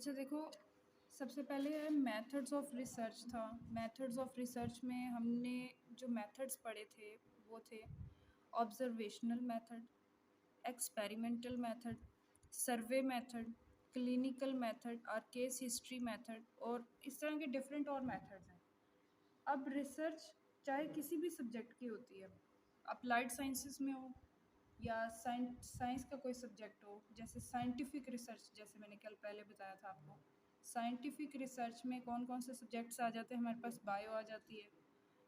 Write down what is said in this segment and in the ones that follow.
अच्छा देखो, सबसे पहले मेथड्स ऑफ रिसर्च था। मेथड्स ऑफ रिसर्च में हमने जो मेथड्स पढ़े थे, वो थे observational method, experimental method, survey method, clinical method और केस हिस्ट्री मेथड, और इस तरह के डिफरेंट और मेथड्स हैं। अब रिसर्च चाहे किसी भी सब्जेक्ट की होती है, अप्लाइड साइंसेस में हो या साइंस का कोई सब्जेक्ट हो, जैसे साइंटिफिक रिसर्च, जैसे मैंने कल पहले बताया था आपको। साइंटिफिक रिसर्च में कौन कौन से सब्जेक्ट्स आ जाते हैं हमारे पास? बायो आ जाती है,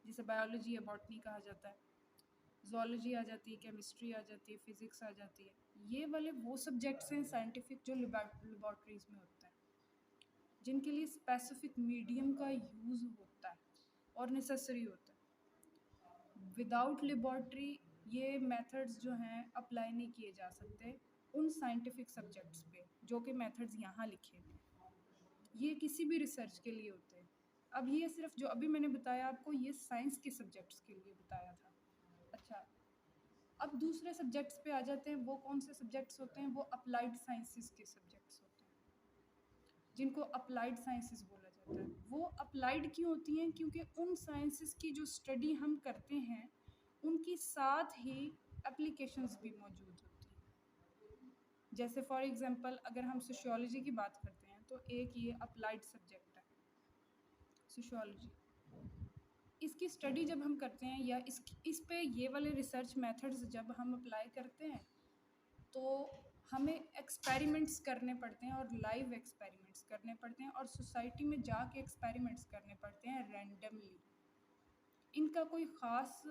जिसे बायोलॉजी या बॉटनी कहा जाता है। ज़ूलॉजी आ जाती है, केमिस्ट्री आ जाती है, फिज़िक्स आ जाती है। ये वाले वो सब्जेक्ट्स हैं साइंटिफिक जो लेबॉर्ट्रीज़ में होता है, जिनके लिए स्पेसिफिक मीडियम का यूज़ होता है और नेसेसरी होता है। विदाउट लेबॉर्ट्री ये मेथड्स जो हैं अप्लाई नहीं किए जा सकते उन साइंटिफिक सब्जेक्ट्स पे, जो कि मेथड्स यहाँ लिखे हैं। ये किसी भी रिसर्च के लिए होते हैं। अब ये सिर्फ जो अभी मैंने बताया आपको, ये साइंस के सब्जेक्ट्स के लिए बताया था। अच्छा, अब दूसरे सब्जेक्ट्स पे आ जाते हैं। वो कौन से सब्जेक्ट्स होते हैं? वो अप्लाइड साइंसेस के सब्जेक्ट्स होते हैं, जिनको अप्लाइड साइंसेस बोला जाता है। वो अप्लाइड क्यों होती हैं? क्योंकि उन साइंसेस की जो स्टडी हम करते हैं, उनकी साथ ही एप्लीकेशंस भी मौजूद होती हैं। जैसे फॉर एग्जांपल अगर हम सोशियोलॉजी की बात करते हैं, तो एक ये अप्लाइड सब्जेक्ट है, सोशियोलॉजी। इसकी स्टडी जब हम करते हैं या इस पे ये वाले रिसर्च मेथड्स जब हम अप्लाई करते हैं, तो हमें एक्सपेरिमेंट्स करने पड़ते हैं, और लाइव एक्सपेरिमेंट्स करने पड़ते हैं, और सोसाइटी में जाके एक्सपेरिमेंट्स करने पड़ते हैं रैंडमली। इनका कोई ख़ास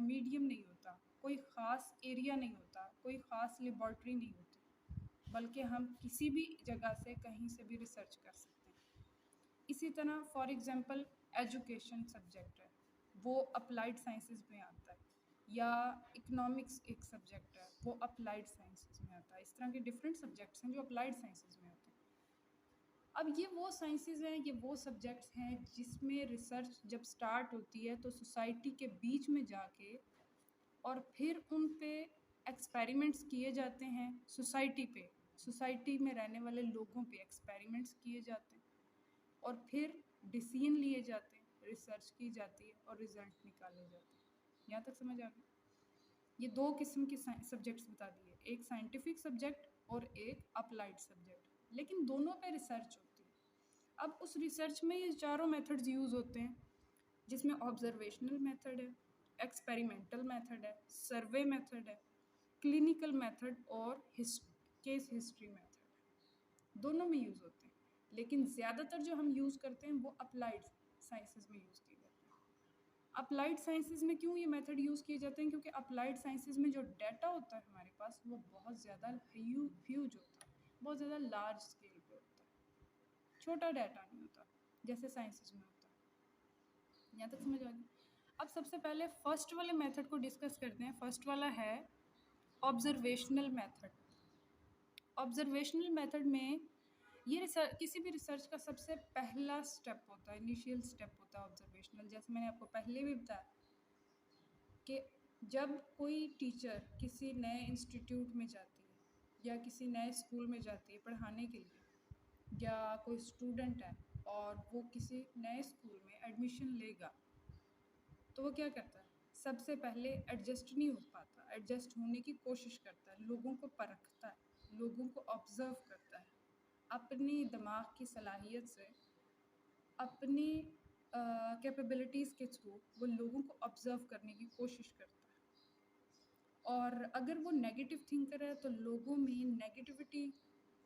मीडियम नहीं होता, कोई ख़ास एरिया नहीं होता, कोई ख़ास लेबॉर्ट्री नहीं होती, बल्कि हम किसी भी जगह से कहीं से भी रिसर्च कर सकते हैं। इसी तरह फॉर एग्ज़ाम्पल एजुकेशन सब्जेक्ट है, वो अप्लाइड साइंसेस में आता है, या इकोनॉमिक्स एक सब्जेक्ट है, वो अप्लाइड साइंसेस में आता है। इस तरह के डिफरेंट सब्जेक्ट्स हैं जो अप्लाइड साइंसेस में होते हैं। अब ये वो साइंसेज़ हैं, ये वो सब्जेक्ट्स हैं जिसमें रिसर्च जब स्टार्ट होती है तो सोसाइटी के बीच में जाके, और फिर उन पे एक्सपेरिमेंट्स किए जाते हैं। सोसाइटी में रहने वाले लोगों पे एक्सपेरिमेंट्स किए जाते हैं, और फिर डिसीजन लिए जाते हैं, रिसर्च की जाती है और रिज़ल्ट निकाले जाते हैं। यहाँ तक समझ आ गई? ये दो किस्म के सब्जेक्ट्स बता दिए, एक साइंटिफिक सब्जेक्ट और एक अप्लाइड सब्जेक्ट, लेकिन दोनों पे रिसर्च होती है। अब उस रिसर्च में ये चारों मेथड्स यूज़ होते हैं, जिसमें ऑब्जर्वेशनल मेथड है, एक्सपेरिमेंटल मेथड है, सर्वे मेथड है, क्लिनिकल मेथड और केस हिस्ट्री मेथड है। दोनों में यूज़ होते हैं, लेकिन ज़्यादातर जो हम यूज़ करते हैं वो अप्लाइड साइंसेस में यूज़ किए जाते हैं। अप्लाइड साइंसेस में क्यों ये मेथड यूज़ किए जाते हैं? क्योंकि अप्लाइड साइंसेस में जो डाटा होता है हमारे पास, वो बहुत ज़्यादा ह्यूज होता है, बहुत ज़्यादा लार्ज स्केल पे होता है, छोटा डाटा नहीं होता जैसे साइंसेस में होता है। यहाँ तक समझ आ गई? अब सबसे पहले फर्स्ट वाले मेथड को डिस्कस करते हैं। फर्स्ट वाला है ऑब्जर्वेशनल मेथड। ऑब्जर्वेशनल मेथड में ये रिसर्च, किसी भी रिसर्च का सबसे पहला स्टेप होता है, इनिशियल स्टेप होता है ऑब्जर्वेशनल। जैसे मैंने आपको पहले भी बताया कि जब कोई टीचर किसी नए इंस्टीट्यूट में जाती है या किसी नए स्कूल में जाती है पढ़ाने के लिए, या कोई स्टूडेंट है और वो किसी नए स्कूल में एडमिशन लेगा, तो वो क्या करता है? सबसे पहले एडजस्ट नहीं हो पाता, एडजस्ट होने की कोशिश करता है, लोगों को परखता है, लोगों को ऑब्ज़र्व करता है, अपनी दिमाग की सलाहियत से, अपनी कैपेबिलिटीज़ के थ्रू वो लोगों को ऑब्ज़र्व करने की कोशिश करता है। और अगर वो नेगेटिव थिंकर है, तो लोगों में नेगेटिविटी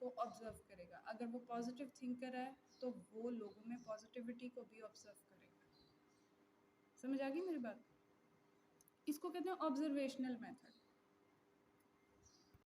को ऑब्ज़र्व करेगा। अगर वो पॉज़िटिव थिंकर है, तो वो लोगों में पॉज़िटिविटी को भी ऑब्ज़र्व करेगा। समझ आ गई मेरी बात? इसको कहते हैं ऑब्जर्वेशनल मेथड।